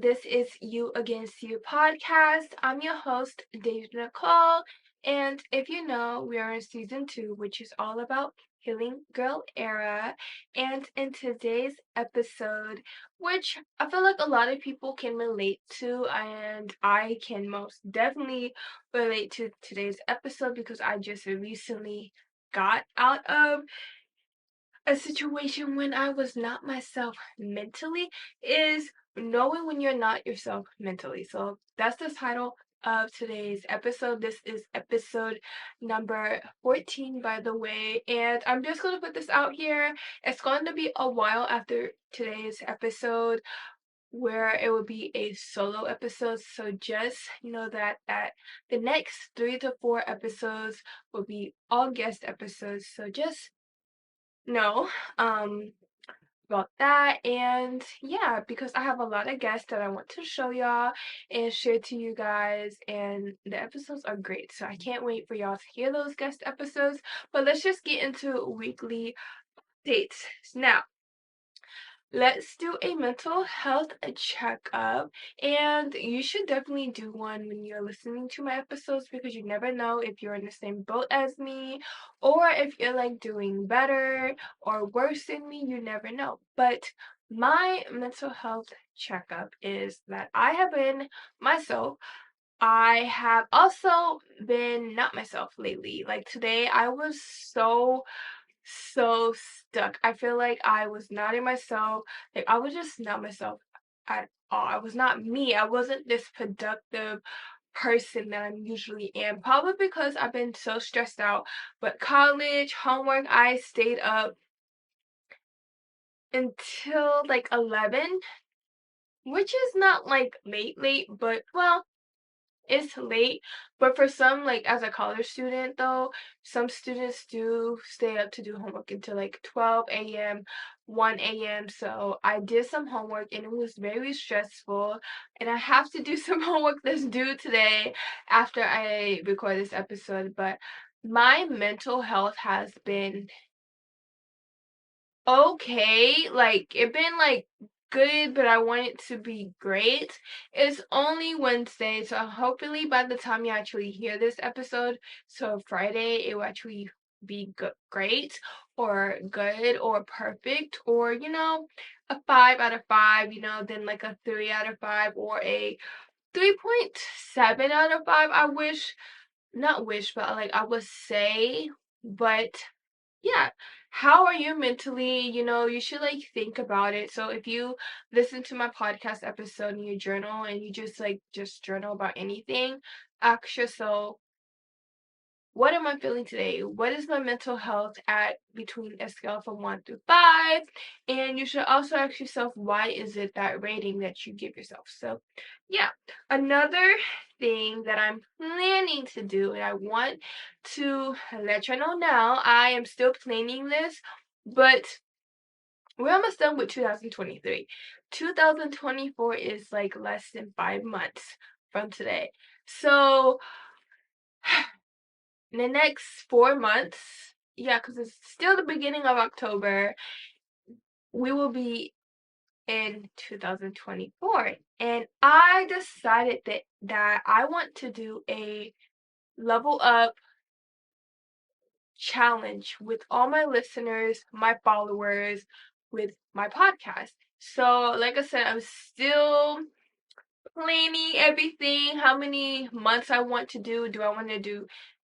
this is You Against You podcast. I'm your host, David Nicole, and if you know, we are in season 2, which is all about Healing Girl Era. And in today's episode, which I feel like a lot of people can relate to, and I can most definitely relate to today's episode because I just recently got out of a situation when I was not myself mentally, is knowing when you're not yourself mentally. So that's the title of today's episode. This is episode number 14, by the way. And I'm just going to put this out here. It's going to be a while after today's episode where it will be a solo episode. So just know that the next 3 to 4 episodes will be all guest episodes. So just know um about that. And yeah, because I have a lot of guests that I want to show y'all and share to you guys, and the episodes are great, so I can't wait for y'all to hear those guest episodes. But let's just get into weekly dates now. Let's do a mental health checkup, and you should definitely do one when you're listening to my episodes because you never know if you're in the same boat as me or if you're like doing better or worse than me. You never know. But my mental health checkup is that I have been myself. I have also been not myself lately. Like today, I was so stuck. I feel like I was not in myself. Like I was just not myself at all. I was not me. I wasn't this productive person that I usually am. Probably because I've been so stressed out. But college, homework, I stayed up until like 11, which is not like late, but well, it's late. But for some, like as a college student though, some students do stay up to do homework until like 12 a.m., 1 a.m. So I did some homework and it was very stressful. And I have to do some homework that's due today after I record this episode. But my mental health has been okay. Like it been like good, but I want it to be great. It's only Wednesday, so hopefully by the time you actually hear this episode, so Friday, it will actually be great or good or perfect, or a 5 out of 5, then like a 3 out of 5 or a 3.7 out of 5. I wish, not wish, but like I would say, but yeah, how are you mentally? You should like think about it. So if you listen to my podcast episode and you journal and you just journal about anything, ask yourself, what am I feeling today? What is my mental health at between a scale from 1 through 5? And you should also ask yourself, why is it that rating that you give yourself? So, yeah. Another thing that I'm planning to do, and I want to let you know now, I am still planning this, but we're almost done with 2023. 2024 is like less than 5 months from today. So, in the next 4 months, yeah, because it's still the beginning of October, we will be in 2024. And I decided that I want to do a level up challenge with all my listeners, my followers, with my podcast. So, like I said, I'm still planning everything, how many months I want to do. Do I want to do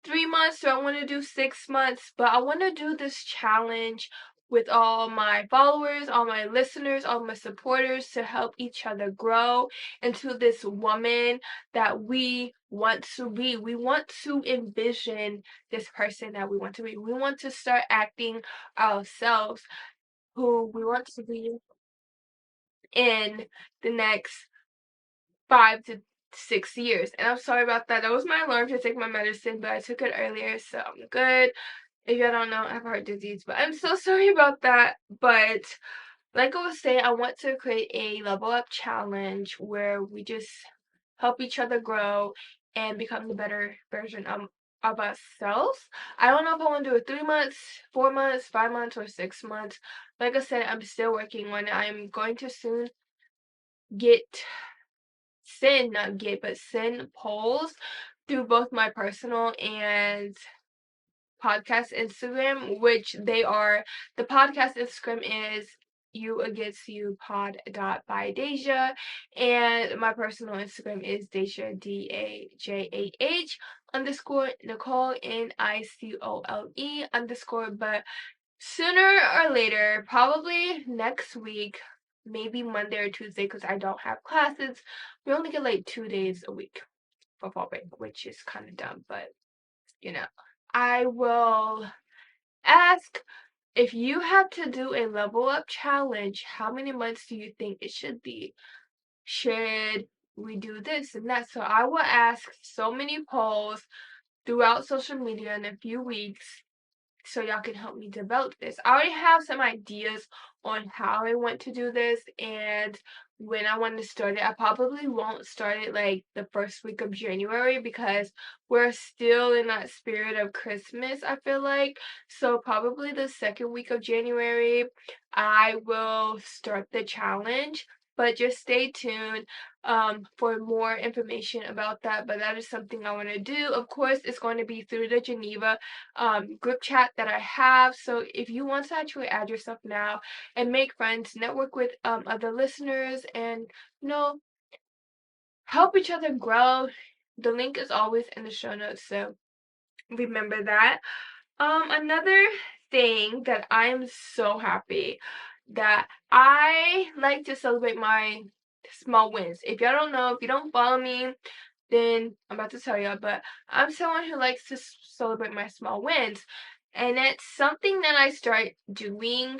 3 months? Do I want to do 6 months? But I want to do this challenge with all my followers, all my listeners, all my supporters to help each other grow into this woman that we want to be. We want to envision this person that we want to be. We want to start acting ourselves who we want to be in the next 5 to 6 years. And I'm sorry about that. That was my alarm to take my medicine, but I took it earlier, so I'm good. If you don't know, I have heart disease, but I'm so sorry about that. But like I was saying, I want to create a level up challenge where we just help each other grow and become the better version of ourselves. I don't know if I want to do it 3 months, 4 months, 5 months, or 6 months. Like I said, I'm still working on it. I'm going to soon get send, not get, but send polls through both my personal and podcast Instagram, which they are, the podcast Instagram is You Against You Pod dot by Deja, and my personal Instagram is Deja DAJAH underscore Nicole NICOLE underscore. But sooner or later, probably next week, maybe Monday or Tuesday, because I don't have classes. We only get like 2 days a week for fall break, which is kind of dumb, but you know, I will ask, if you have to do a level up challenge, how many months do you think it should be? Should we do this and that? So I will ask so many polls throughout social media in a few weeks so y'all can help me develop this. I already have some ideas on how I want to do this and when I want to start it. I probably won't start it like the first week of January because we're still in that spirit of Christmas, I feel like. So probably the second week of January, I will start the challenge. But just stay tuned for more information about that. But that is something I want to do. Of course, it's going to be through the Geneva group chat that I have. So if you want to actually add yourself now and make friends, network with other listeners, and you know, help each other grow, the link is always in the show notes. So remember that. Another thing that I am so happy that I like to celebrate my small wins. If y'all don't know, if you don't follow me, then I'm about to tell y'all, but I'm someone who likes to celebrate my small wins. And it's something that I start doing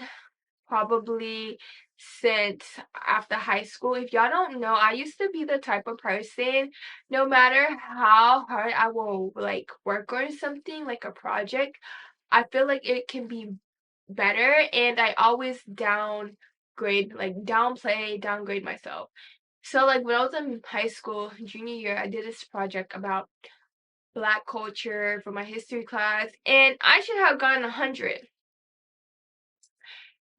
probably since after high school. If y'all don't know, I used to be the type of person, no matter how hard I will like work on something like a project, I feel like it can be better and I always downgrade myself. So like when I was in high school, junior year, I did this project about Black culture for my history class, and I should have gotten 100.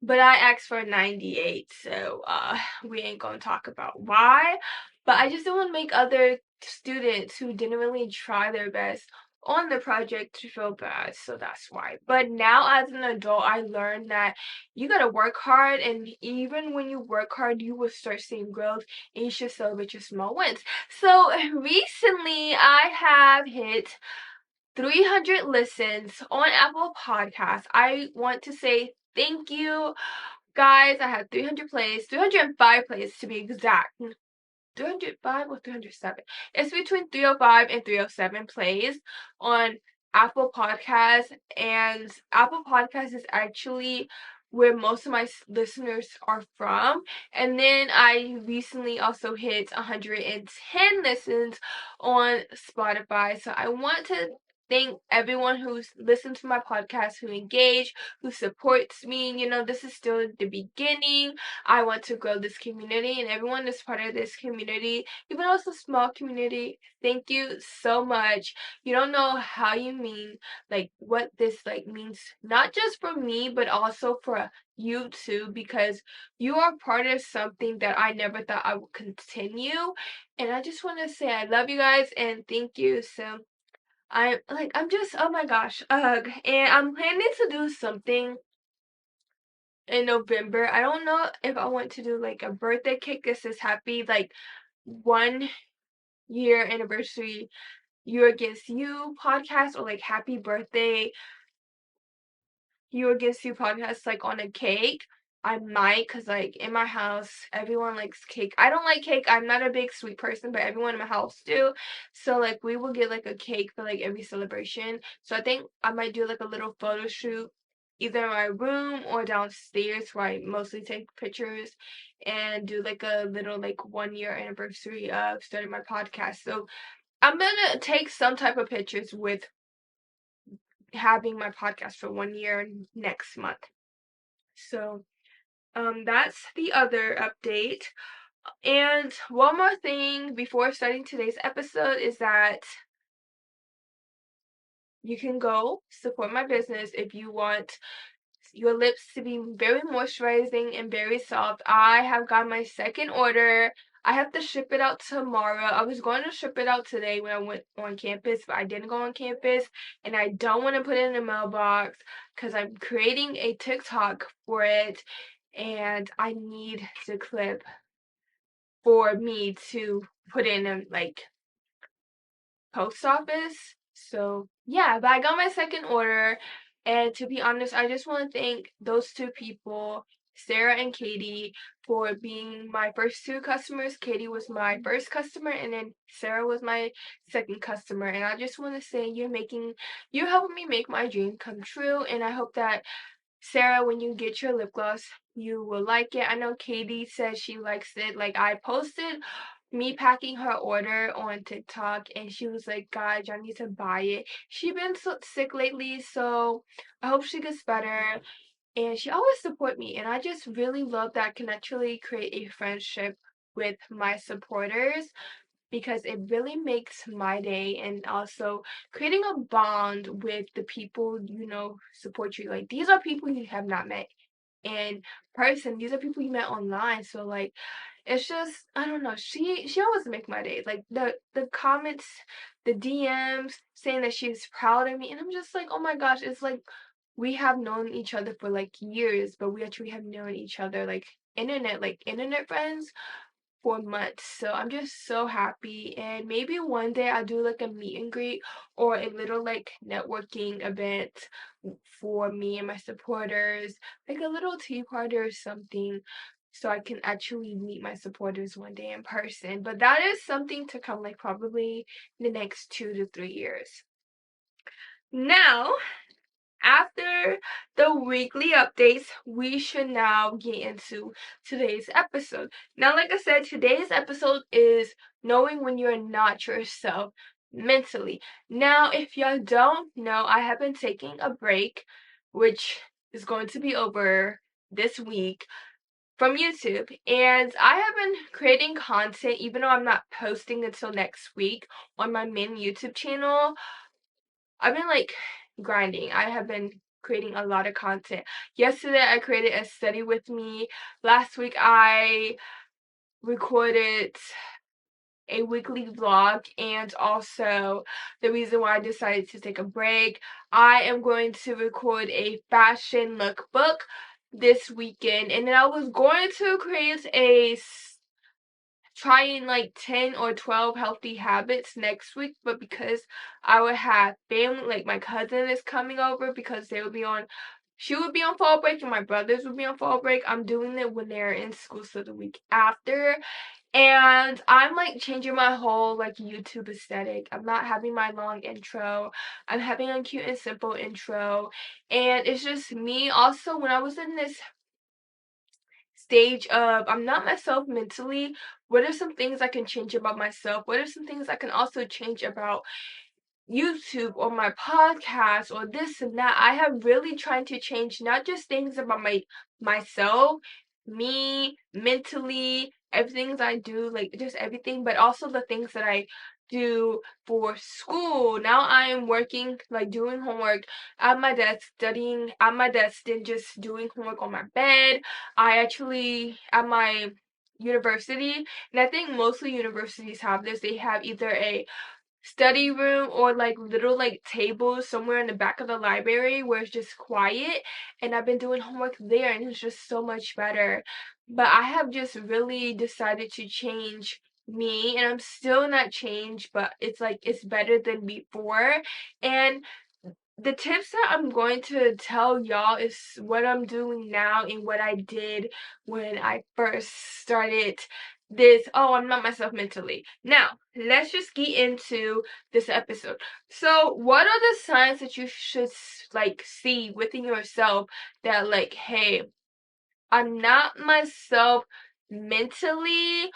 But I asked for 98, so we ain't gonna talk about why. But I just don't want to make other students who didn't really try their best on the project to feel bad, so that's why. But now as an adult, I learned that you gotta work hard, and even when you work hard, you will start seeing growth, and you should celebrate your small wins. So recently, I have hit 300 listens on Apple Podcasts. I want to say thank you, guys. I had 300 plays, 305 plays to be exact. 305 or 307. It's between 305 and 307 plays on Apple Podcasts, and Apple Podcasts is actually where most of my listeners are from. And then I recently also hit 110 listens on Spotify. So I want to thank everyone who's listened to my podcast, who engaged, who supports me. You know, this is still the beginning. I want to grow this community, and everyone is part of this community, even though it's a small community. Thank you so much. You don't know how you mean, like, what this like means, not just for me, but also for you too, because you are part of something that I never thought I would continue. And I just want to say I love you guys and thank you. So I'm just, oh my gosh, ugh. And I'm planning to do something in November. I don't know if I want to do like a birthday cake. This is happy like 1 year anniversary You Against You podcast, or like happy birthday You Against You podcast like on a cake. I might, cause like in my house everyone likes cake. I don't like cake. I'm not a big sweet person, but everyone in my house do. So like we will get like a cake for like every celebration. So I think I might do like a little photo shoot either in my room or downstairs where I mostly take pictures, and do like a little like 1 year anniversary of starting my podcast. So I'm gonna take some type of pictures with having my podcast for 1 year next month. So that's the other update. And one more thing before starting today's episode is that you can go support my business if you want your lips to be very moisturizing and very soft. I have got my second order. I have to ship it out tomorrow. I was going to ship it out today when I went on campus, but I didn't go on campus, and I don't want to put it in the mailbox because I'm creating a TikTok for it, and I need the clip for me to put in like post office. So yeah, but I got my second order, and to be honest, I just want to thank those two people, Sarah and Katie, for being my first two customers. Katie was my first customer, and then Sarah was my second customer. And I just want to say you're helping me make my dream come true, and I hope that Sarah, when you get your lip gloss, you will like it. I know Katie says she likes it. Like, I posted me packing her order on TikTok, and she was like, guys, I need to buy it. She been so sick lately, so I hope she gets better. And she always support me, and I just really love that I can actually create a friendship with my supporters because it really makes my day, and also creating a bond with the people support you. Like, these are people you have not met in person, these are people you met online. So like, it's just, I don't know, she always make my day. Like, the comments, the DMs saying that she's proud of me, and I'm just like, oh my gosh, it's like we have known each other for like years, but we actually have known each other like internet friends for months. So I'm just so happy. And maybe one day I'll do like a meet and greet or a little like networking event for me and my supporters, like a little tea party or something. So I can actually meet my supporters one day in person. But that is something to come, like probably in the next 2 to 3 years. Now, after the weekly updates, we should now get into today's episode. Now, like I said, today's episode is knowing when you're not yourself mentally. Now, if y'all don't know, I have been taking a break, which is going to be over this week from YouTube, and I have been creating content even though I'm not posting until next week on my main YouTube channel. I've been like grinding. I have been creating a lot of content. Yesterday I created a study with me. Last week I recorded a weekly vlog, and also the reason why I decided to take a break, I am going to record a fashion lookbook this weekend, and then I was going to create trying like 10 or 12 healthy habits next week, but because I would have family, like my cousin is coming over because she would be on fall break and my brothers would be on fall break. I'm doing it when they're in school, so the week after. And I'm like changing my whole like YouTube aesthetic. I'm not having my long intro. I'm having a cute and simple intro. And it's just me. Also, when I was in this stage of I'm not myself mentally, what are some things I can change about myself? What are some things I can also change about YouTube or my podcast or this and that? I have really tried to change not just things about myself, me, mentally, everything I do, like just everything, but also the things that I do for school. Now I am working, like doing homework at my desk, studying at my desk, then just doing homework on my bed. I actually, at my university, and I think mostly universities have this, they have either a study room or like little like tables somewhere in the back of the library where it's just quiet, and I've been doing homework there, and it's just so much better. But I have just really decided to change me, and I'm still not changed, but it's like it's better than before. And the tips that I'm going to tell y'all is what I'm doing now and what I did when I first started this. Oh, I'm not myself mentally. Now, let's just get into this episode. So, what are the signs that you should like see within yourself that like, hey, I'm not myself mentally,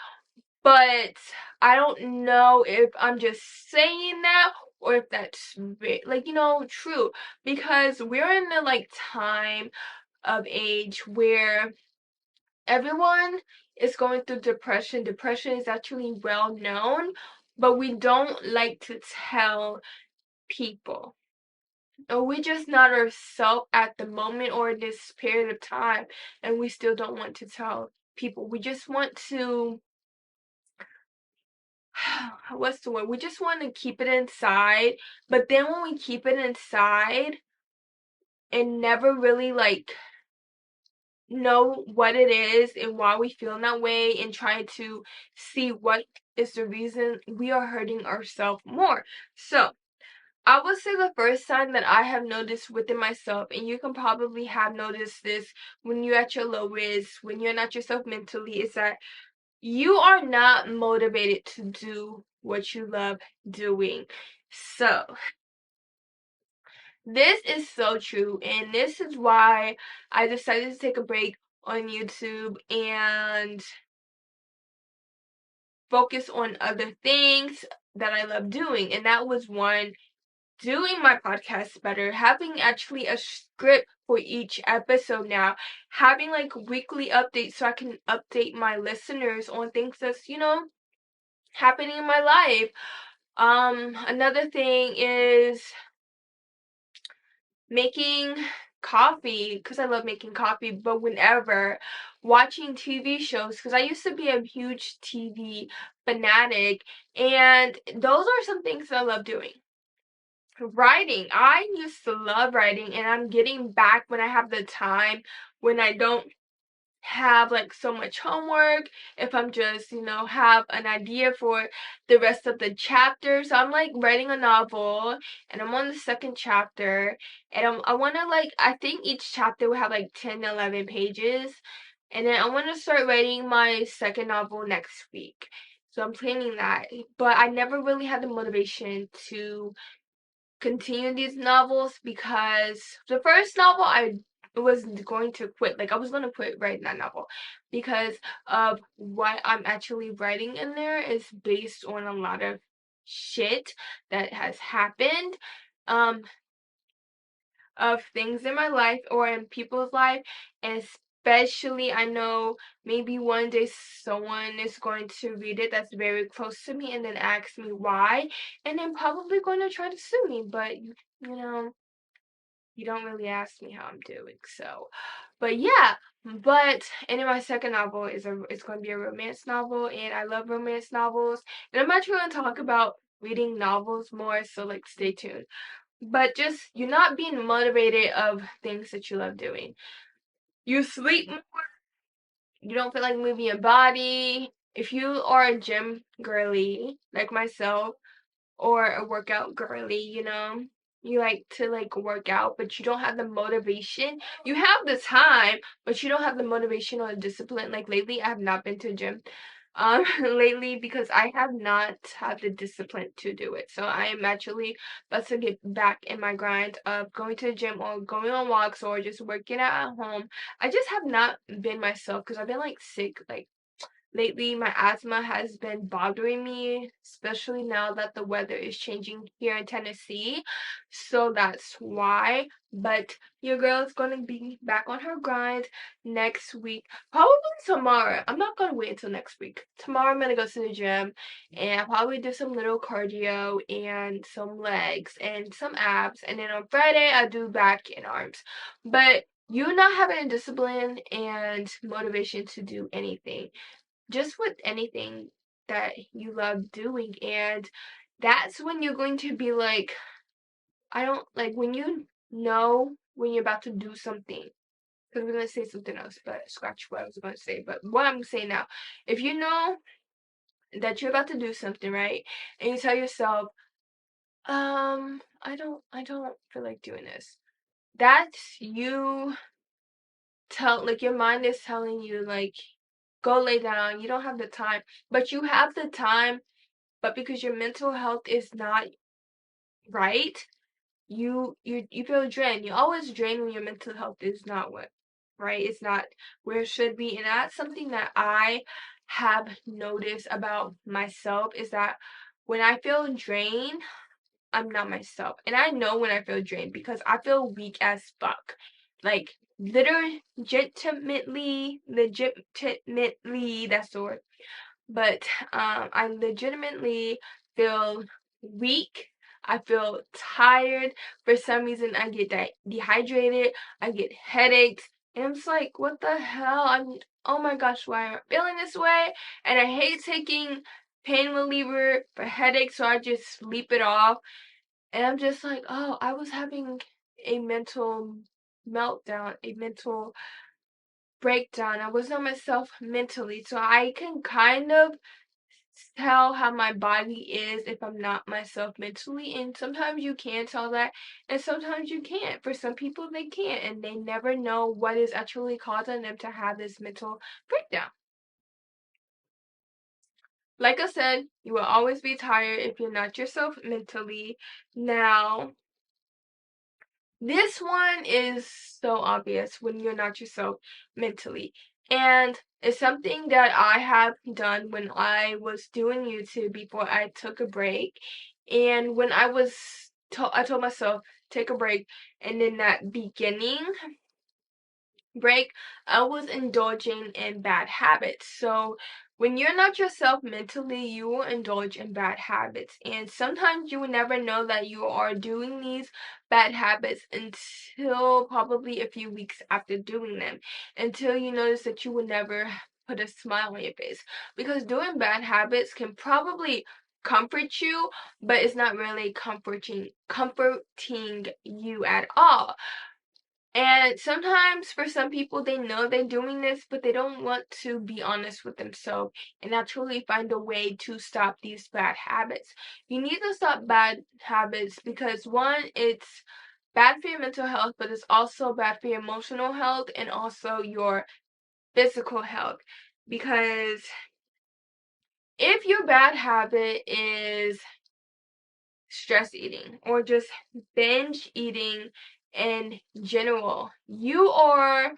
but I don't know if I'm just saying that or if that's like, true, because we're in the like time of age where everyone is going through depression. Depression is actually well known, but we don't like to tell people. Or we just not ourselves at the moment or this period of time, and we still don't want to tell people. We just want to what's the word? We just want to keep it inside, but then when we keep it inside and never really like know what it is and why we feel that way and try to see what is the reason, we are hurting ourselves more. So I would say the first sign that I have noticed within myself, and you can probably have noticed this when you're at your lowest, when you're not yourself mentally, is that you are not motivated to do what you love doing. So, this is so true, and this is why I decided to take a break on YouTube and focus on other things that I love doing. And that was one, doing my podcast better, having actually a script for each episode now, having like weekly updates so I can update my listeners on things that's, happening in my life. Another thing is making coffee because I love making coffee, but whenever watching TV shows, because I used to be a huge TV fanatic, and those are some things that I love doing. Writing, I used to love writing, and I'm getting back when I have the time, when I don't have like so much homework, if I'm just have an idea for the rest of the chapter. So I'm like writing a novel and I'm on the second chapter, and I want to like, I think each chapter will have like 10, 11 pages, and then I want to start writing my second novel next week. So I'm planning that, but I never really had the motivation to continue these novels because the first novel I was going to quit. Like I was gonna quit writing that novel because of what I'm actually writing in there is based on a lot of shit that has happened. Um of things in my life or in people's life, and especially I know maybe one day someone is going to read it that's very close to me and then ask me why, and then probably going to try to sue me, but know you don't really ask me how I'm doing. So but yeah, and then my second novel is it's going to be a romance novel, and I love romance novels, and I'm actually going to talk about reading novels more, so like stay tuned. But just you're not being motivated of things that you love doing. You sleep more, you don't feel like moving your body. If you are a gym girly like myself, or a workout girly, you like to like work out, but you don't have the motivation. You have the time, but you don't have the motivation or the discipline. Like lately, I have not been to the gym. Lately because I have not had the discipline to do it. So I am actually about to get back in my grind of going to the gym or going on walks or just working out at home. I just have not been myself because I've been like sick, like lately, my asthma has been bothering me, especially now that the weather is changing here in Tennessee. So that's why. But your girl is going to be back on her grind next week. Probably tomorrow. I'm not going to wait until next week. Tomorrow, I'm going to go to the gym and I'll probably do some little cardio and some legs and some abs. And then on Friday, I do back and arms. But you not having discipline and motivation to do anything, just with anything that you love doing, and that's when you're going to be like, I don't like when you know when you're about to do something, because we're going to say something else, but scratch what I was going to say. But what I'm saying now, if you know that you're about to do something, right, and you tell yourself, I don't feel like doing this, that's you like your mind is telling you like, go lay down, you don't have the time, but you have the time. But because your mental health is not right, you feel drained. You always drain when your mental health is not what, right? It's not where it should be. And that's something that I have noticed about myself, is that when I feel drained, I'm not myself. And I know when I feel drained because I feel weak as fuck. Like legitimately, that's the word, but I legitimately feel weak. I feel tired. For some reason, I get dehydrated. I get headaches. And I'm just like, what the hell? Oh my gosh, why am I feeling this way? And I hate taking pain reliever for headaches, so I just sleep it off. And I'm just like, oh, I was having a mental meltdown, a mental breakdown. I was not myself mentally. So I can kind of tell how my body is if I'm not myself mentally. And sometimes you can tell that, and sometimes you can't. For some people, they can't, and they never know what is actually causing them to have this mental breakdown. Like I said, you will always be tired if you're not yourself mentally. Now, this one is so obvious when you're not yourself mentally. And it's something that I have done when I was doing YouTube before I took a break. And when I told myself, take a break. And in that beginning break, I was indulging in bad habits. So when you're not yourself mentally, you will indulge in bad habits. And sometimes you will never know that you are doing these bad habits until probably a few weeks after doing them. Until you notice that you will never put a smile on your face. Because doing bad habits can probably comfort you, but it's not really comforting you at all. And sometimes for some people, they know they're doing this, but they don't want to be honest with themselves and actually find a way to stop these bad habits. You need to stop bad habits because one, it's bad for your mental health, but it's also bad for your emotional health and also your physical health. Because if your bad habit is stress eating or just binge eating in general, you are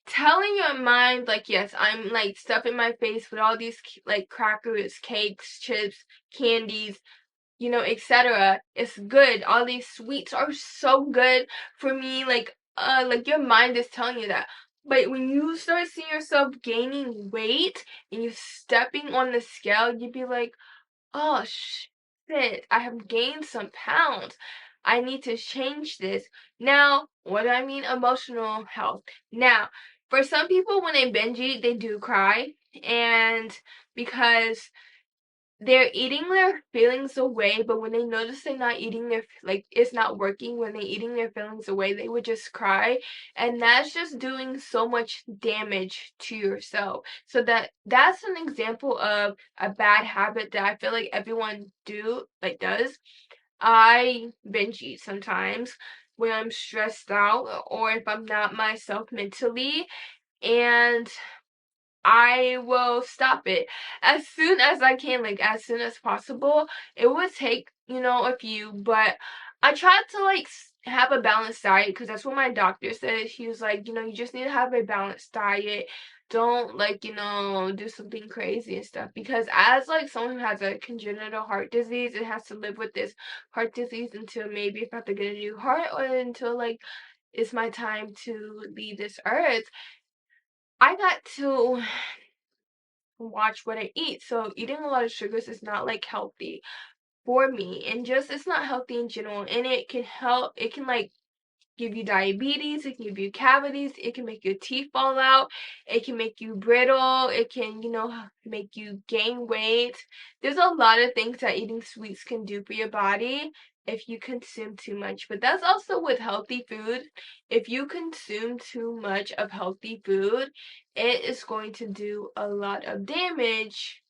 telling your mind, like, yes, I'm like stuffing my face with all these like crackers, cakes, chips, candies, etc. It's good. All these sweets are so good for me. Like your mind is telling you that. But when you start seeing yourself gaining weight and you're stepping on the scale, you'd be like, oh shit, I have gained some pounds. I need to change this. Now, what do I mean emotional health? Now, for some people when they binge eat, they do cry. And because they're eating their feelings away, but when they notice they're not eating it's not working, when they're eating their feelings away, they would just cry. And that's just doing so much damage to yourself. So that's an example of a bad habit that I feel like everyone does. I binge eat sometimes when I'm stressed out or if I'm not myself mentally. And I will stop it as soon as I can, like as soon as possible. It would take, a few, but I tried to have a balanced diet because that's what my doctor said. He was like, you just need to have a balanced diet. Don't do something crazy and stuff because as someone who has a congenital heart disease, it has to live with this heart disease until maybe if I have to get a new heart or until it's my time to leave this earth. I got to watch what I eat. So eating a lot of sugars is not healthy for me and just it's not healthy in general and it can give you diabetes, it can give you cavities, it can make your teeth fall out, it can make you brittle, it can, make you gain weight. There's a lot of things that eating sweets can do for your body if you consume too much. But that's also with healthy food. If you consume too much of healthy food, it is going to do a lot of damage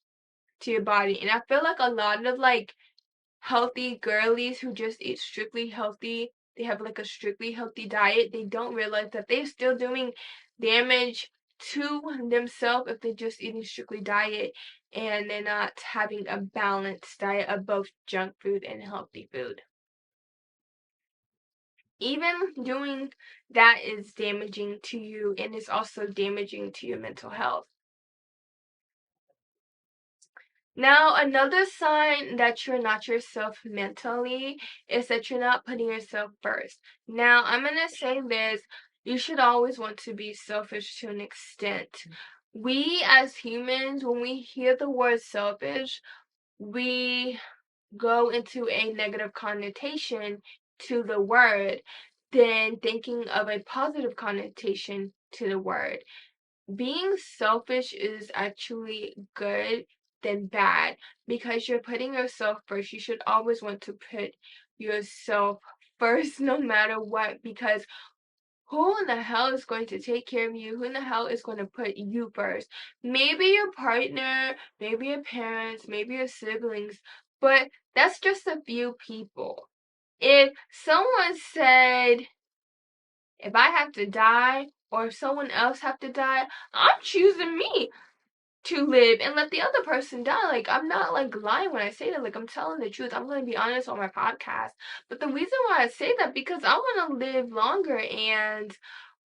to your body. And I feel like a lot of healthy girlies who just eat strictly healthy, they have a strictly healthy diet, they don't realize that they're still doing damage to themselves if they're just eating strictly diet and they're not having a balanced diet of both junk food and healthy food. Even doing that is damaging to you and is also damaging to your mental health. Now, another sign that you're not yourself mentally is that you're not putting yourself first. Now, I'm going to say this, you should always want to be selfish to an extent. We as humans, when we hear the word selfish, we go into a negative connotation to the word than thinking of a positive connotation to the word. Being selfish is actually good than bad, because you're putting yourself first. You should always want to put yourself first no matter what, because who in the hell is going to take care of you? Who in the hell is going to put you first? Maybe your partner, maybe your parents, maybe your siblings, but that's just a few people. If someone said, if I have to die or if someone else have to die, I'm choosing me to live and let the other person die. Like, I'm not like lying when I say that. Like, I'm telling the truth. I'm going to be honest on my podcast. But the reason why I say that, because I want to live longer, and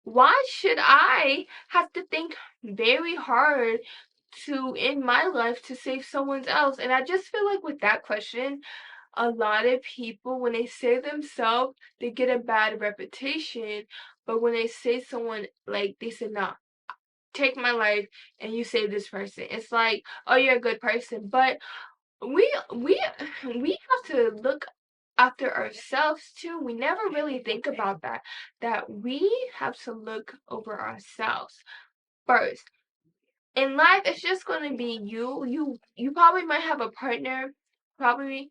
why should I have to think very hard to end my life to save someone else? And I just feel like with that question, a lot of people, when they say themselves, they get a bad reputation. But when they say someone, like, they say, nah, take my life and you save this person, it's like, oh, you're a good person. But we we we have to look after ourselves too. We never really think about that we have to look over ourselves first. In life, it's just going to be you. You probably might have a partner, probably,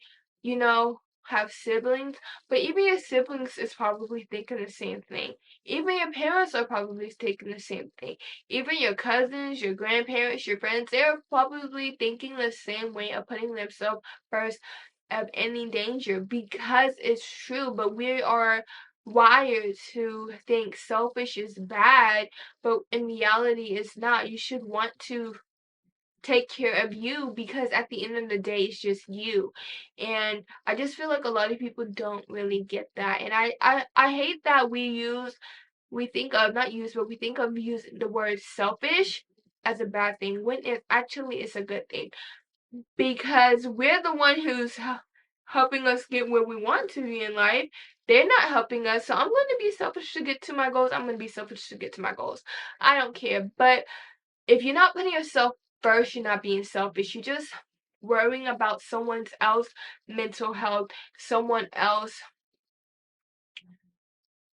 have siblings, but even your siblings is probably thinking the same thing. Even your parents are probably thinking the same thing. Even your cousins, your grandparents, your friends, they're probably thinking the same way of putting themselves first of any danger, because it's true. But we are wired to think selfish is bad, but in reality it's not. You should want to take care of you, because at the end of the day it's just you. And I just feel like a lot of people don't really get that. And I hate that we think of not use but we think of using the word selfish as a bad thing, when it actually is a good thing, because we're the one who's helping us get where we want to be in life. They're not helping us, so I'm going to be selfish to get to my goals. I'm going to be selfish to get to my goals. I don't care. But if you're not putting yourself first, you're not being selfish. You're just worrying about someone else mental health, someone else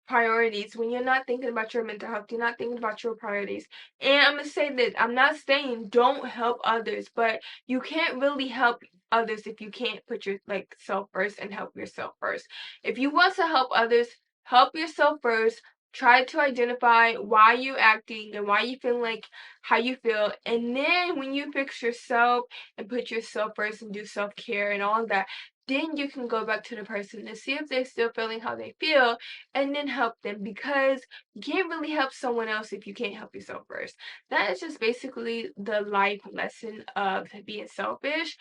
priorities. When you're not thinking about your mental health, you're not thinking about your priorities. And I'm gonna say this, I'm not saying don't help others, but you can't really help others if you can't put your like self first and help yourself first. If you want to help others, help yourself first. Try to identify why you acting and why you feel like how you feel, and then when you fix yourself and put yourself first and do self-care and all that, then you can go back to the person and see if they're still feeling how they feel, and then help them, because you can't really help someone else if you can't help yourself first. That is just basically the life lesson of being selfish.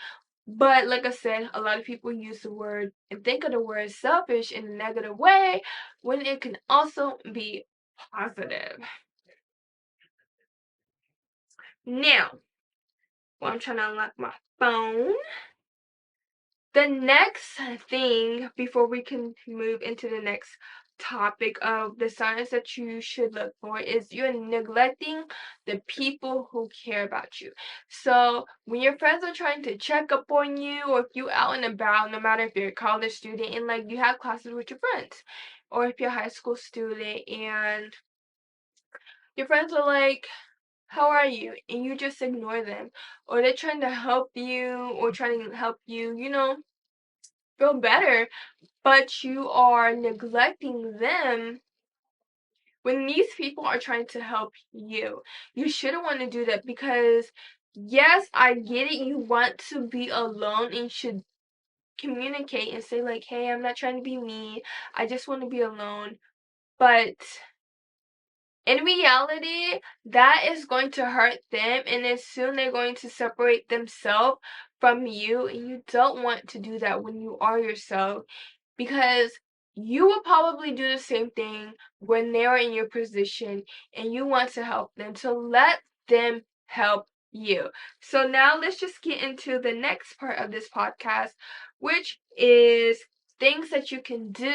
But like I said, a lot of people use the word and think of the word selfish in a negative way, when it can also be positive. Now, while I'm trying to unlock my phone, the next thing before we can move into the next topic of the signs that you should look for is you're neglecting the people who care about you. So when your friends are trying to check up on you, or if you out and about, no matter if you're a college student and like you have classes with your friends, or if you're a high school student and your friends are like, how are you? And you just ignore them, or they're trying to help you or trying to help you, feel better, but you are neglecting them when these people are trying to help you. You shouldn't want to do that, because yes, I get it. You want to be alone and should communicate and say like, hey, I'm not trying to be mean. I just want to be alone. But in reality, that is going to hurt them, and then soon they're going to separate themselves from you, and you don't want to do that when you are yourself, because you will probably do the same thing when they're in your position and you want to help them. So let them help you. So now let's just get into the next part of this podcast, which is things that you can do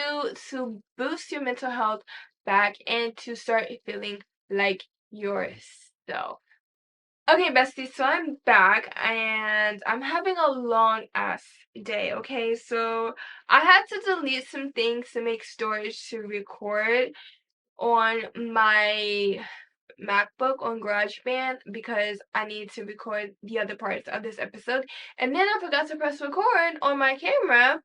to boost your mental health back and to start feeling like yourself. Okay, bestie, so I'm back and I'm having a long ass day, okay? So I had to delete some things to make storage to record on my MacBook on GarageBand because I need to record the other parts of this episode. And then I forgot to press record on my camera.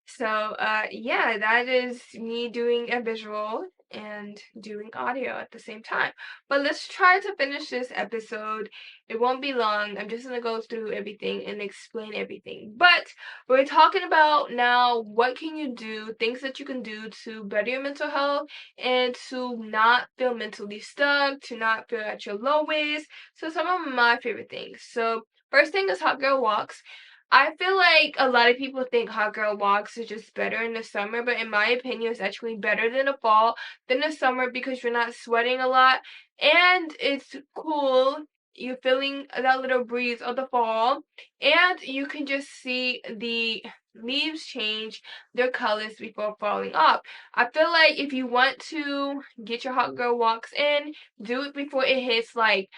So, yeah, that is me doing a visual and doing audio at the same time. But let's try to finish this episode. It won't be long. I'm just gonna go through everything and explain everything. But we're talking about now what can you do, things that you can do to better your mental health and to not feel mentally stuck, to not feel at your lowest. So some of my favorite things. So first thing is hot girl walks. I feel like a lot of people think hot girl walks is just better in the summer, but in my opinion, it's actually better than the fall, than the summer because you're not sweating a lot and it's cool. You're feeling that little breeze of the fall, and you can just see the leaves change their colors before falling off. I feel like if you want to get your hot girl walks in, do it before it hits like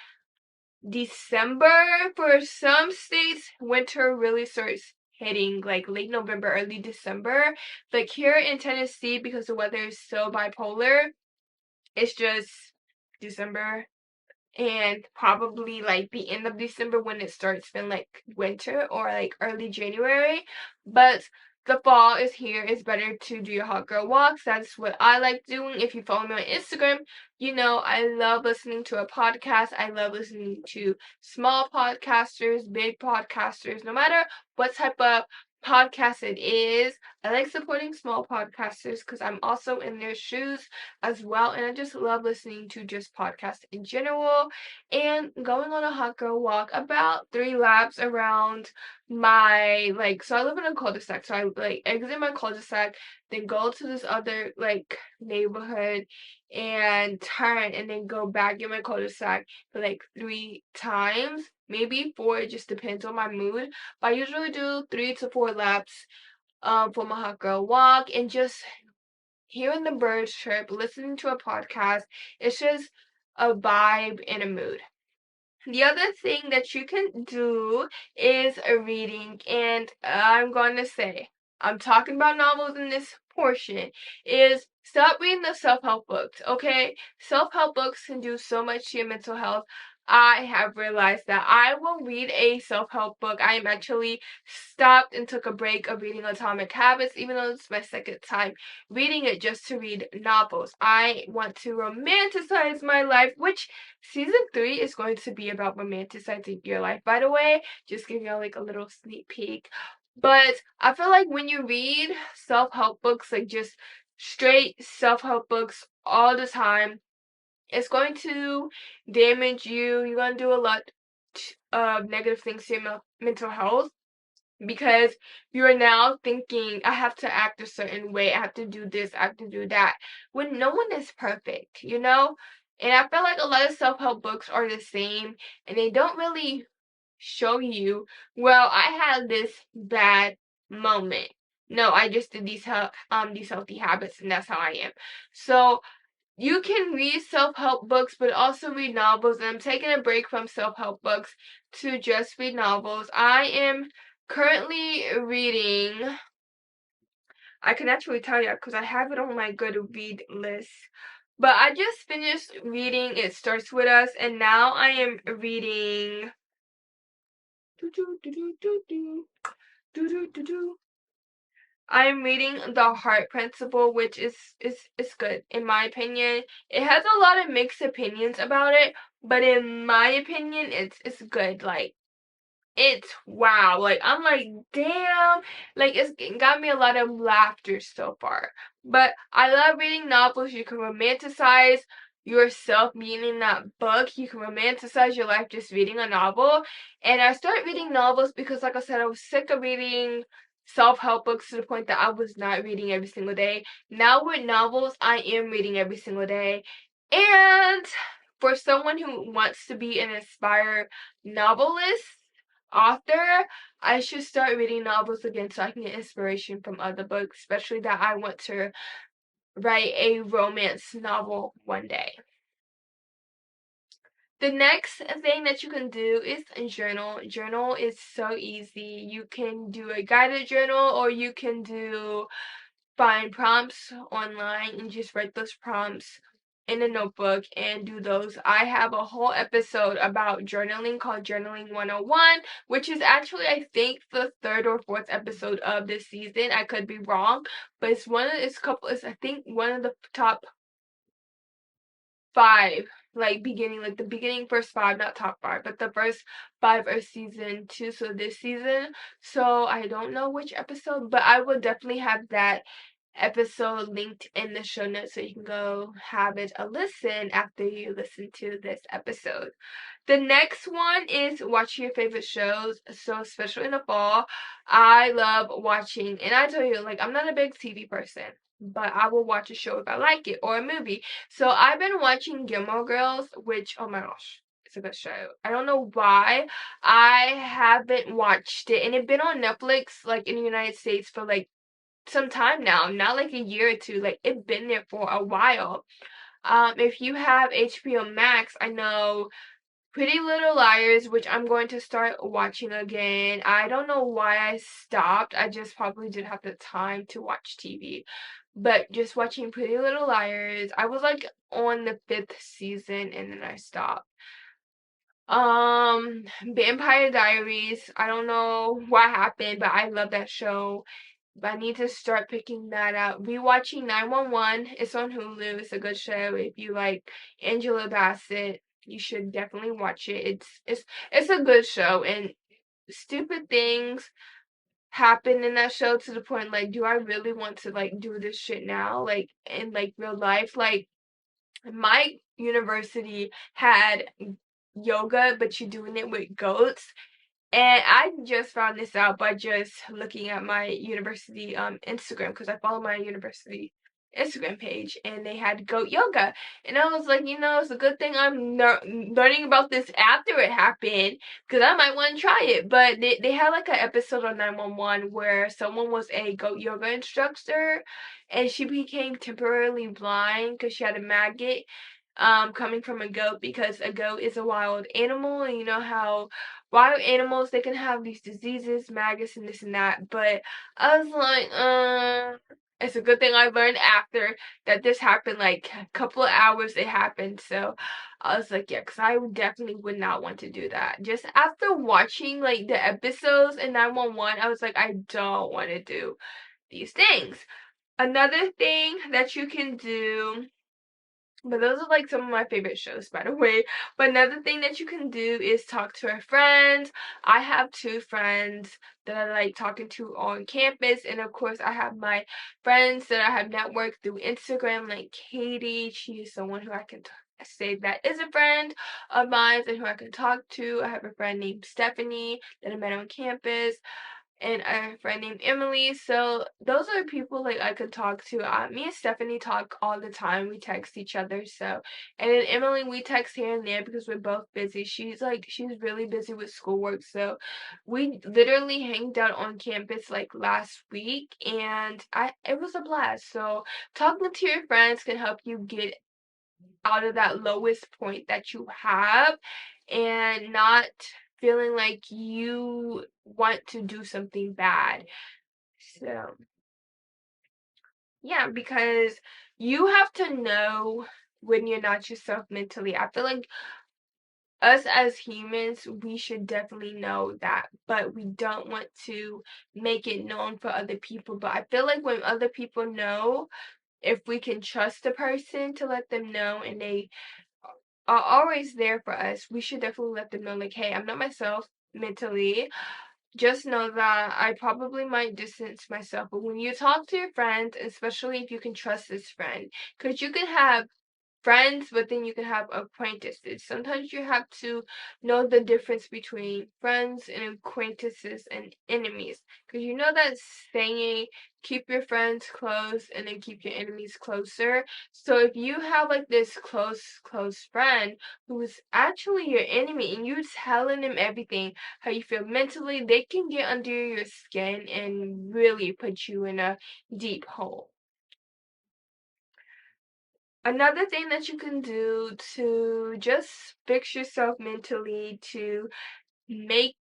December. For some states, winter really starts hitting like late November, early December. Like here in Tennessee, because the weather is so bipolar, it's just December and probably like the end of December when it starts feeling like winter or like early January. But the fall is here. It's better to do your hot girl walks. That's what I like doing. If you follow me on Instagram, you know I love listening to a podcast. I love listening to small podcasters, big podcasters, no matter what type of podcast it is. I like supporting small podcasters because I'm also in their shoes as well, and I just love listening to just podcasts in general and going on a hot girl walk about 3 laps around my like, so I live in a cul-de-sac, so I like exit my cul-de-sac, then go to this other like neighborhood and turn and then go back in my cul-de-sac for like 3 times, maybe four. It just depends on my mood, but I usually do 3 to 4 laps for my hot girl walk and just hearing the birds chirp, listening to a podcast. It's just a vibe and a mood. The other thing that you can do is a reading, and I'm going to say, I'm talking about novels in this portion, is stop reading the self-help books, okay? Self-help books can do so much to your mental health. I have realized that I will read a self-help book. I am actually stopped and took a break of reading Atomic Habits, even though it's my second time reading it just to read novels. I want to romanticize my life, which season 3 is going to be about romanticizing your life, by the way. Just giving y'all like a little sneak peek. But I feel like when you read self-help books, like just straight self-help books all the time, it's going to damage you. You're going to do a lot of negative things to your mental health because you're now thinking, I have to act a certain way, I have to do this, I have to do that, when no one is perfect, you know? And I feel like a lot of self-help books are the same and they don't really show you, well, I had this bad moment. No, I just did these healthy habits and that's how I am. So you can read self-help books, but also read novels. And I'm taking a break from self-help books to just read novels. I am currently reading, I can actually tell you because I have it on my good read list. But I just finished reading It Starts With Us, and now I am reading I'm reading The Heart Principle, which is good in my opinion. It has a lot of mixed opinions about it, but in my opinion, it's good. Like it's wow. Like I'm like, damn. Like it's got me a lot of laughter so far. But I love reading novels. You can romanticize yourself being in that book. You can romanticize your life just reading a novel. And I started reading novels because, like I said, I was sick of reading self-help books to the point that I was not reading every single day. Now with novels, I am reading every single day. And for someone who wants to be an inspired novelist, author, I should start reading novels again so I can get inspiration from other books, especially that I want to write a romance novel one day. The next thing that you can do is journal. Journal is so easy. You can do a guided journal or you can find prompts online and just write those prompts in a notebook and do those. I have a whole episode about journaling called Journaling 101, which is actually, I think, the third or fourth episode of this season. I could be wrong, but it's I think one of the top five, like beginning, like the beginning first five, not top five, but the first five are season two, so this season. So I don't know which episode, but I will definitely have that episode linked in the show notes so you can go have it a listen after you listen to this episode. The next one is watching your favorite shows. So, especially in the fall, I love watching, and I tell you, like, I'm not a big TV person, but I will watch a show if I like it or a movie. So, I've been watching Gilmore Girls, which, oh my gosh, it's a good show. I don't know why I haven't watched it, and it's been on Netflix, like, in the United States for like some time now, not like a year or two. Like, it's been there for a while. If you have HBO Max, I know Pretty Little Liars, which I'm going to start watching again. I don't know why I stopped. I just probably didn't have the time to watch TV. But just watching Pretty Little Liars, I was like on the fifth season and then I stopped. Vampire Diaries, I don't know what happened, but I love that show. But I need to start picking that up. Rewatching 911. It's on Hulu. It's a good show. If you like Angela Bassett, you should definitely watch it. It's a good show, and stupid things happen in that show to the point like, do I really want to like do this shit now? Like in like real life? Like my university had yoga, but you're doing it with goats. And I just found this out by just looking at my university Instagram, because I follow my university Instagram page and they had goat yoga. And I was like, it's a good thing I'm learning about this after it happened, because I might want to try it. But they had like an episode on 911 where someone was a goat yoga instructor and she became temporarily blind because she had a maggot coming from a goat, because a goat is a wild animal, and you know how wild animals, they can have these diseases, maggots and this and that. But I was like, it's a good thing I learned after that this happened, like a couple of hours it happened. So I was like, yeah, because I definitely would not want to do that. Just after watching like the episodes in 911, I was like, I don't want to do these things. Another thing that you can do, but those are like some of my favorite shows, by the way. But another thing that you can do is talk to our friends. I have two friends that I like talking to on campus. And of course, I have my friends that I have networked through Instagram, like Katie. She is someone who I can say that is a friend of mine and who I can talk to. I have a friend named Stephanie that I met on campus and a friend named Emily. So those are people like I could talk to. Me and Stephanie talk all the time. We text each other. So, and then Emily, we text here and there because we're both busy. She's really busy with schoolwork. So we literally hanged out on campus like last week, and it was a blast. So talking to your friends can help you get out of that lowest point that you have and not feeling like you want to do something bad. So, yeah, because you have to know when you're not yourself mentally. I feel like us as humans, we should definitely know that, but we don't want to make it known for other people. But I feel like when other people know, if we can trust a person to let them know and they are always there for us, we should definitely let them know, like, hey, I'm not myself mentally. Just know that I probably might distance myself. But when you talk to your friends, especially if you can trust this friend, because you can have friends, but then you can have acquaintances. Sometimes you have to know the difference between friends and acquaintances and enemies. Because you know that saying, keep your friends close and then keep your enemies closer. So if you have like this close friend who's actually your enemy and you telling them everything, how you feel mentally, they can get under your skin and really put you in a deep hole. Another thing that you can do to just fix yourself mentally, to make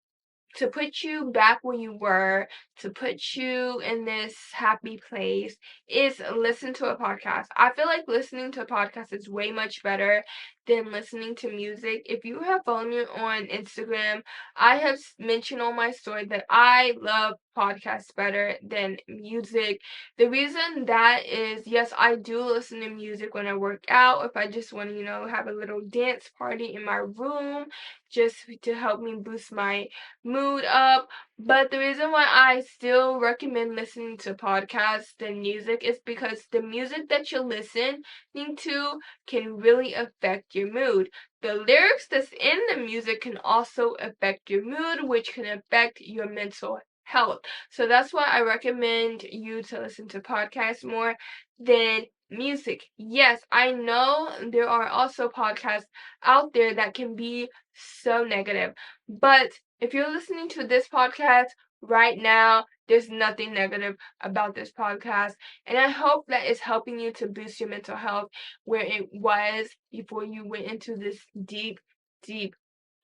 to put you back where you were, to put you in this happy place, is listen to a podcast. I feel like listening to a podcast is way much better than listening to music. If you have followed me on Instagram, I have mentioned on my story that I love podcasts better than music. The reason that is, yes, I do listen to music when I work out, if I just want to, have a little dance party in my room, just to help me boost my mood up. But the reason why I still recommend listening to podcasts than music is because the music that you're listening to can really affect your mood. The lyrics that's in the music can also affect your mood, which can affect your mental health. So that's why I recommend you to listen to podcasts more than music. Yes, I know there are also podcasts out there that can be so negative, but if you're listening to this podcast right now, there's nothing negative about this podcast. And I hope that it's helping you to boost your mental health where it was before you went into this deep, deep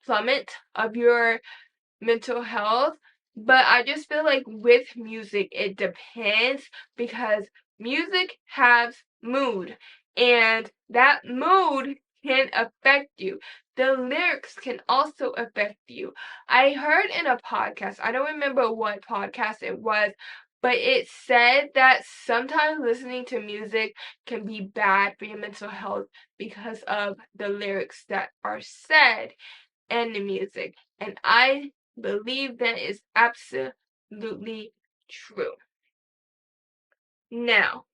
plummet of your mental health. But I just feel like with music, it depends because music has mood, and that mood can affect you. The lyrics can also affect you. I heard in a podcast, I don't remember what podcast it was, but it said that sometimes listening to music can be bad for your mental health because of the lyrics that are said and the music. And I believe that is absolutely true. Now,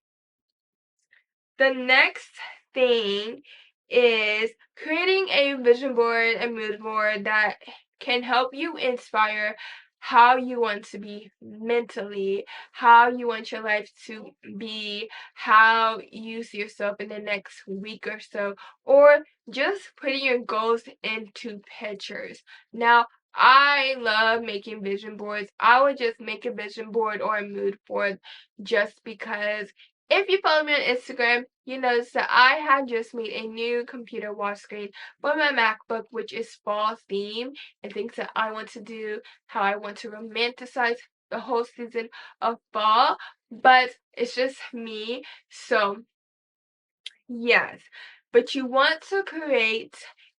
the next thing is creating a vision board, a mood board that can help you inspire how you want to be mentally, how you want your life to be, how you see yourself in the next week or so, or just putting your goals into pictures. Now, I love making vision boards. I would just make a vision board or a mood board just because if you follow me on Instagram, you notice that I had just made a new computer wall screen for my MacBook, which is fall theme and things that I want to do, how I want to romanticize the whole season of fall. But it's just me. So yes, but you want to create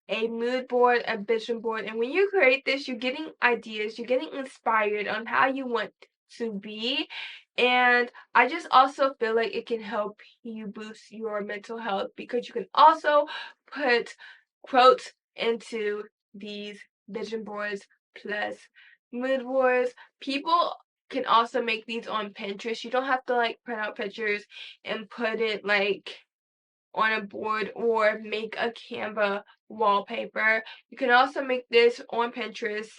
a mood board, a vision board, and when you create this, you're getting ideas, you're getting inspired on how you want to be. And I just also feel like it can help you boost your mental health because you can also put quotes into these vision boards plus mood boards. People can also make these on Pinterest. You don't have to like print out pictures and put it like on a board or make a Canva wallpaper. You can also make this on Pinterest.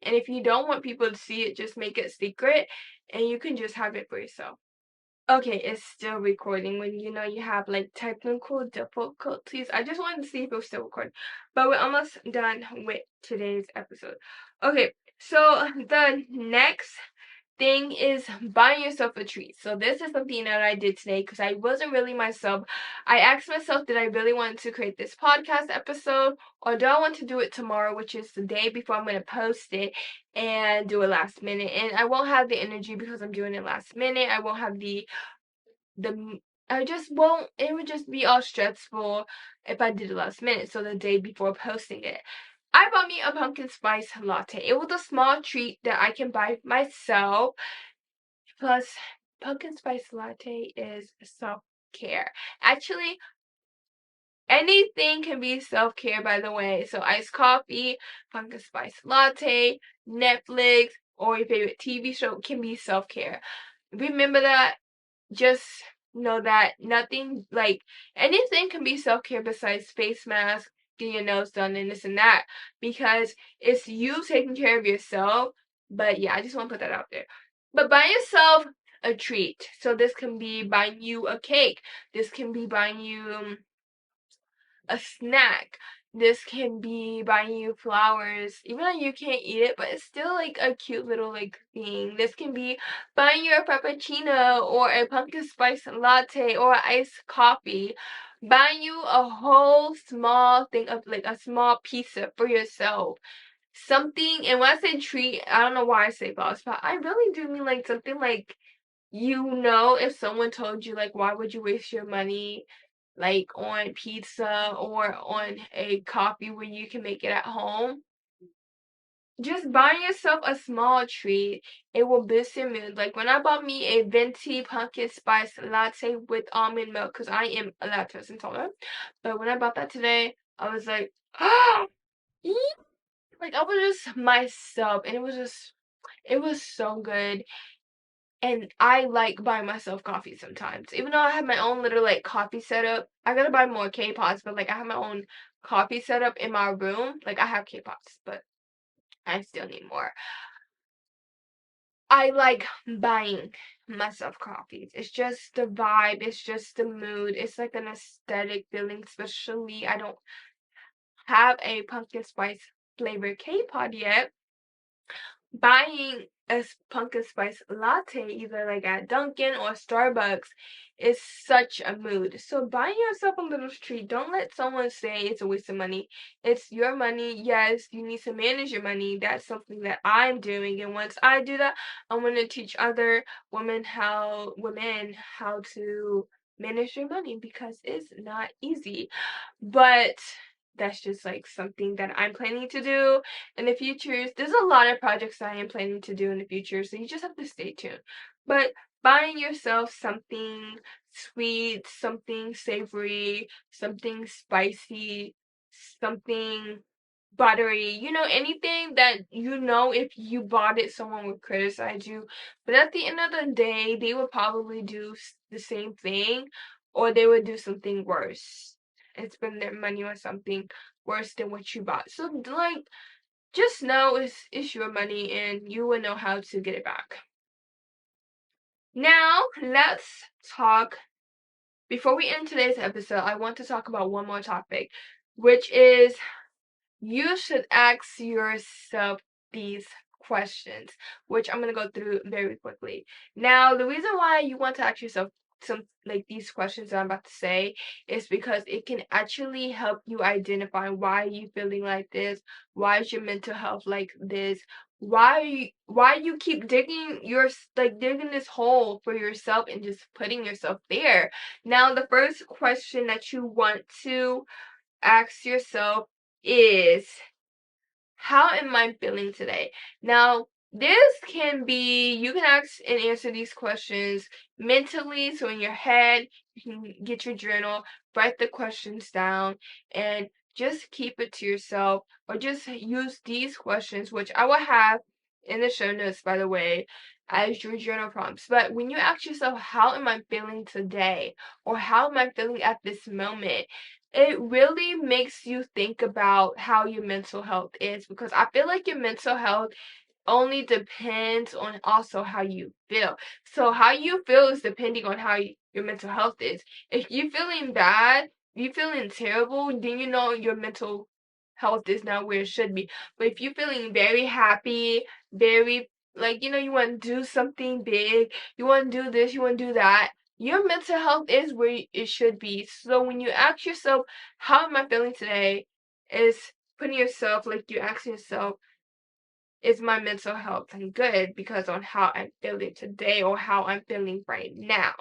And if you don't want people to see it, just make it secret and you can just have it for yourself. Okay, it's still recording when you have like technical difficulties. I just wanted to see if it was still recording. But we're almost done with today's episode. Okay, so the next thing is buying yourself a treat. So this is something that I did today because I wasn't really myself. I asked myself, did I really want to create this podcast episode or do I want to do it tomorrow, which is the day before I'm going to post it and do it last minute. And I won't have the energy because I'm doing it last minute. I won't have the I just won't, it would just be all stressful if I did it last minute, so the day before posting it. I bought me a pumpkin spice latte. It was a small treat that I can buy myself. Plus, pumpkin spice latte is self-care. Actually, anything can be self-care, by the way. So iced coffee, pumpkin spice latte, Netflix, or your favorite TV show can be self-care. Remember that. Just know that nothing, like anything can be self-care besides face mask, getting your nails done, and this and that, because it's you taking care of yourself. But yeah, I just want to put that out there. But buy yourself a treat. So this can be buying you a cake. This can be buying you a snack. This can be buying you flowers, even though you can't eat it, but it's still like a cute little like thing. This can be buying you a frappuccino or a pumpkin spice latte or iced coffee. Buying you a whole small thing of like a small pizza for yourself. something, and when I say treat, I don't know why I say boss, but I really do mean like something like, if someone told you like, why would you waste your money like on pizza or on a coffee when you can make it at home? Just buying yourself a small treat, it will boost your mood. Like when I bought me a venti pumpkin spice latte with almond milk, because I am a lactose intolerant. But when I bought that today, I was like, ah, like I was just myself, and it was so good. And I like buying myself coffee sometimes. Even though I have my own little like coffee setup. I gotta buy more K-pots, but like I have my own coffee setup in my room. Like I have K-pots, but I still need more. I like buying myself coffees. It's just the vibe, it's just the mood. It's like an aesthetic feeling, especially I don't have a pumpkin spice flavored K-pot yet. Buying a pumpkin spice latte, either like at Dunkin' or Starbucks, is such a mood. So buying yourself a little treat. Don't let someone say it's a waste of money. It's your money. Yes, you need to manage your money. That's something that I'm doing. And once I do that, I'm gonna teach other women how to manage their money because it's not easy. But that's just like something that I'm planning to do in the future. There's a lot of projects that I am planning to do in the future, so you just have to stay tuned. But buying yourself something sweet, something savory, something spicy, something buttery, anything that if you bought it, someone would criticize you. But at the end of the day, they would probably do the same thing, or they would do something worse and spend their money on something worse than what you bought. So, like, just know it's your money and you will know how to get it back. Now, let's talk. Before we end today's episode, I want to talk about one more topic, which is you should ask yourself these questions, which I'm going to go through very quickly. Now, the reason why you want to ask yourself some like these questions that I'm about to say is because it can actually help you identify why you feeling like this, why is your mental health like this, why you keep digging this hole for yourself and just putting yourself there. Now, the first question that you want to ask yourself is, how am I feeling today? Now, you can ask and answer these questions mentally. So in your head, you can get your journal, write the questions down, and just keep it to yourself, or just use these questions, which I will have in the show notes, by the way, as your journal prompts. But when you ask yourself, how am I feeling today? Or how am I feeling at this moment? It really makes you think about how your mental health is, because I feel like your mental health only depends on also how you feel. So how you feel is depending on how your mental health is. If you're feeling bad, you feeling terrible, then your mental health is not where it should be. But if you're feeling very happy, very like you want to do something big, you want to do this, you want to do that, your mental health is where it should be. So when you ask yourself, how am I feeling today? Is putting yourself like you asking yourself, is my mental health good because on how I'm feeling today or how I'm feeling right now.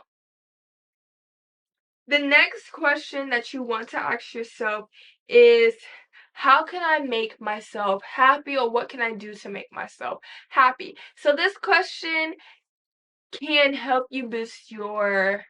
The next question that you want to ask yourself is, how can I make myself happy, or what can I do to make myself happy? So this question can help you boost your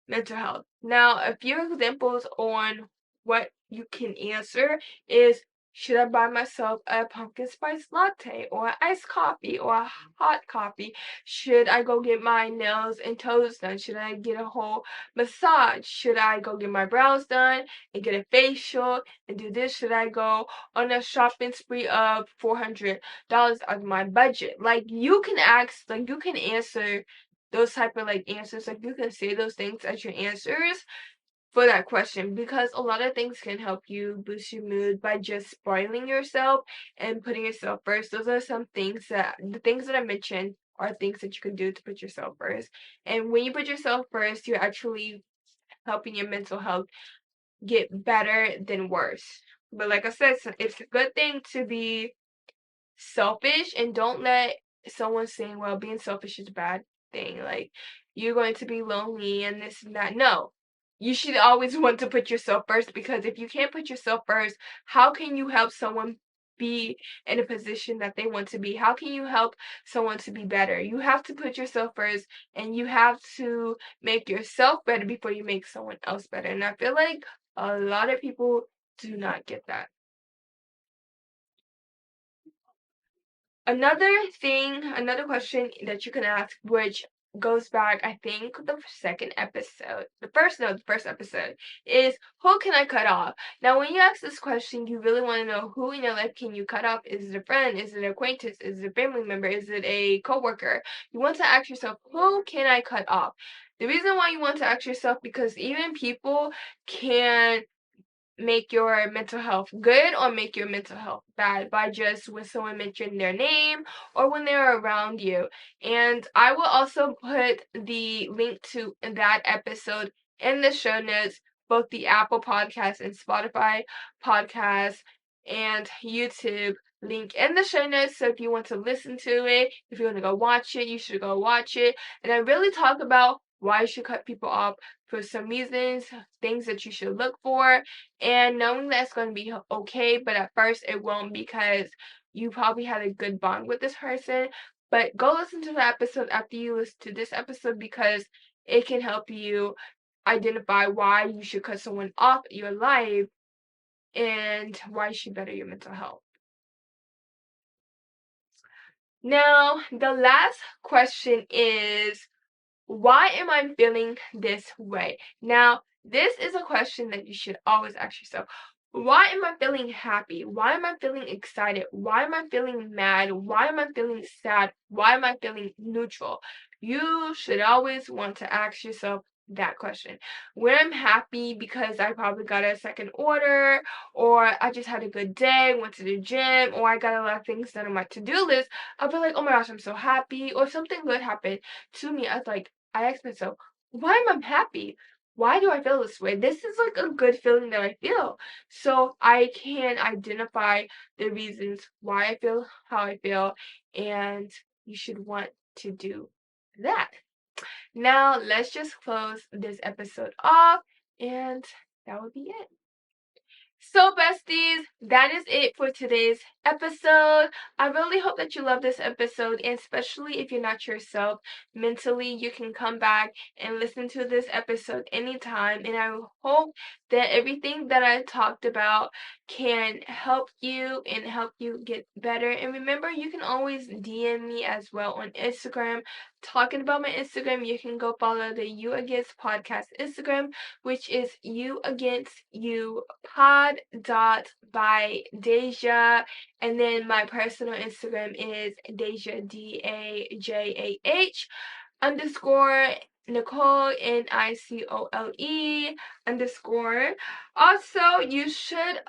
mental health. Now, a few examples on what you can answer is, should I buy myself a pumpkin spice latte or iced coffee or a hot coffee? Should I go get my nails and toes done? Should I get a whole massage? Should I go get my brows done and get a facial and do this? Should I go on a shopping spree of $400 out of my budget? Like, you can answer those type of like answers. Like, you can say those things as your answers for that question, because a lot of things can help you boost your mood by just spoiling yourself and putting yourself first. Those are the things that I mentioned are things that you can do to put yourself first. And when you put yourself first, you're actually helping your mental health get better than worse. But like I said, it's a good thing to be selfish, and don't let someone saying, well, being selfish is a bad thing. Like, you're going to be lonely and this and that. No. You should always want to put yourself first, because if you can't put yourself first, how can you help someone be in a position that they want to be? How can you help someone to be better? You have to put yourself first, and you have to make yourself better before you make someone else better. And I feel like a lot of people do not get that. Another question that you can ask, which goes back, I think, the second episode, the first episode, is who can I cut off? Now, when you ask this question, you really want to know who in your life can you cut off? Is it a friend? Is it an acquaintance? Is it a family member? Is it a coworker? You want to ask yourself, who can I cut off? The reason why you want to ask yourself, because even people can make your mental health good or make your mental health bad by just when someone mentioned their name or when they're around you. And I will also put the link to that episode in the show notes, both the Apple Podcast and Spotify podcast and YouTube link in the show notes. So if you want to listen to it, if you want to go watch it, you should go watch it. And I really talk about why you should cut people off for some reasons, things that you should look for, and knowing that it's going to be okay, but at first it won't, because you probably had a good bond with this person. But go listen to the episode after you listen to this episode, because it can help you identify why you should cut someone off your life and why you should better your mental health. Now, the last question is, why am I feeling this way? Now, this is a question that you should always ask yourself. Why am I feeling happy? Why am I feeling excited? Why am I feeling mad? Why am I feeling sad? Why am I feeling neutral? You should always want to ask yourself that question. When I'm happy because I probably got a second order, or I just had a good day, went to the gym, or I got a lot of things done on my to-do list, I'll be like, oh my gosh, I'm so happy, or something good happened to me. I ask myself, why am I happy? Why do I feel this way? This is like a good feeling that I feel. So I can identify the reasons why I feel how I feel, and you should want to do that. Now, let's just close this episode off, and that would be it. So, besties, that is it for today's episode. I really hope that you love this episode, and especially if you're not yourself mentally, you can come back and listen to this episode anytime. And I hope that everything that I talked about can help you and help you get better. And remember, you can always DM me as well on Instagram. Talking about my Instagram, you can go follow the You Against Podcast Instagram, which is You Against You Pod dot by Deja. And then my personal Instagram is Deja DAJAH underscore Nicole NICOLE underscore. Also, you should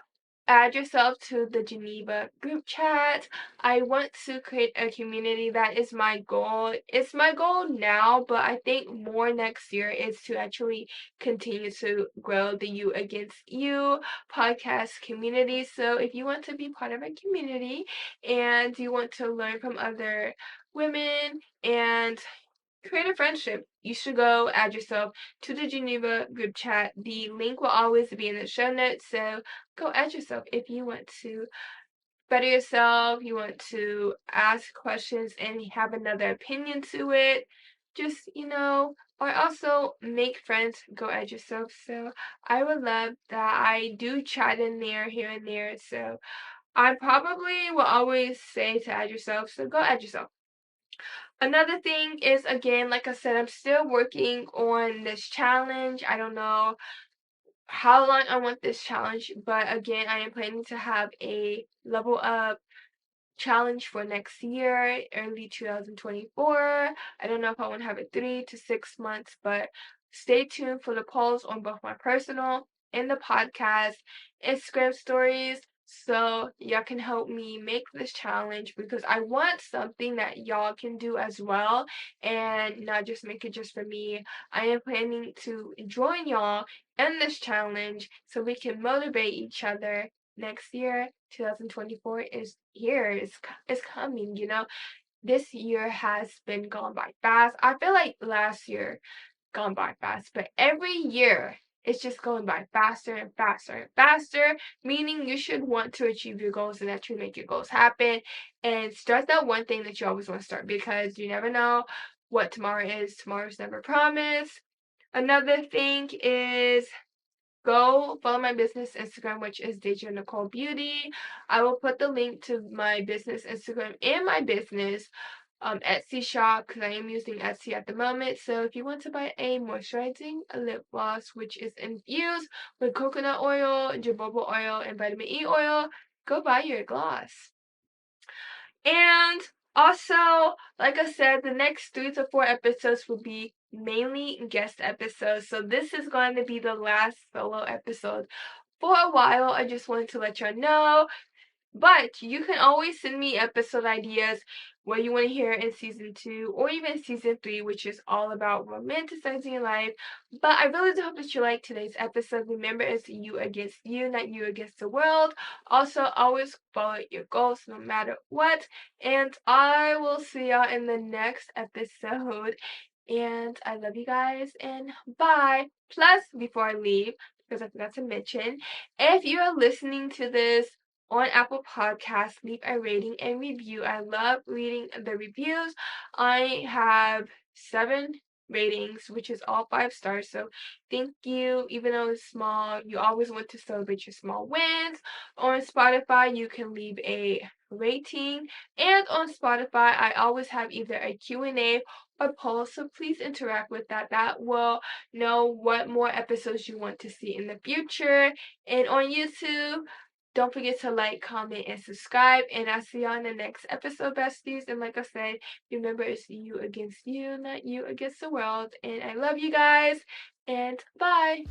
add yourself to the Geneva group chat. I want to create a community. That is my goal. It's my goal now, but I think more next year is to actually continue to grow the You Against You podcast community. So if you want to be part of a community and you want to learn from other women and create a friendship, you should go add yourself to the Geneva group chat. The link will always be in the show notes, so go add yourself if you want to better yourself, you want to ask questions and have another opinion to it. Just, or also make friends, go add yourself. So I would love that. I do chat in there here and there, so I probably will always say to add yourself, so go add yourself. Another thing is, again, like I said, I'm still working on this challenge. I don't know how long I want this challenge, but again, I am planning to have a level up challenge for next year, early 2024. I don't know if I want to have it 3 to 6 months, but stay tuned for the polls on both my personal and the podcast Instagram stories, so y'all can help me make this challenge, because I want something that y'all can do as well and not just make it just for me. I am planning to join y'all in this challenge so we can motivate each other next year, 2024 is here. It's coming, you know. This year has been gone by fast. I feel like last year gone by fast, but every year it's just going by faster and faster and faster, meaning you should want to achieve your goals and actually make your goals happen and start that one thing that you always want to start because you never know what tomorrow is. Tomorrow's never promised. Another thing is go follow my business Instagram, which is Deja Nicole Beauty. I will put the link to my business Instagram and my business Etsy shop because I am using Etsy at the moment. So if you want to buy a moisturizing lip gloss, which is infused with coconut oil, jojoba oil, and vitamin E oil, go buy your gloss. And also, like I said, the next 3 to 4 episodes will be mainly guest episodes. So this is going to be the last solo episode for a while. I just wanted to let y'all know. But you can always send me episode ideas what you want to hear in season 2 or even season 3, which is all about romanticizing life. But I really do hope that you like today's episode. Remember, it's you against you, not you against the world. Also, always follow your goals no matter what. And I will see y'all in the next episode. And I love you guys and bye. Plus, before I leave, because I forgot to mention, if you are listening to this on Apple Podcasts, leave a rating and review. I love reading the reviews. I have 7 ratings, which is all 5 stars. So thank you. Even though it's small, you always want to celebrate your small wins. On Spotify, you can leave a rating. And on Spotify, I always have either a Q&A or poll. So please interact with that. That will know what more episodes you want to see in the future. And on YouTube, don't forget to like, comment, and subscribe. And I'll see y'all in the next episode, besties. And like I said, remember it's you against you, not you against the world. And I love you guys. And bye.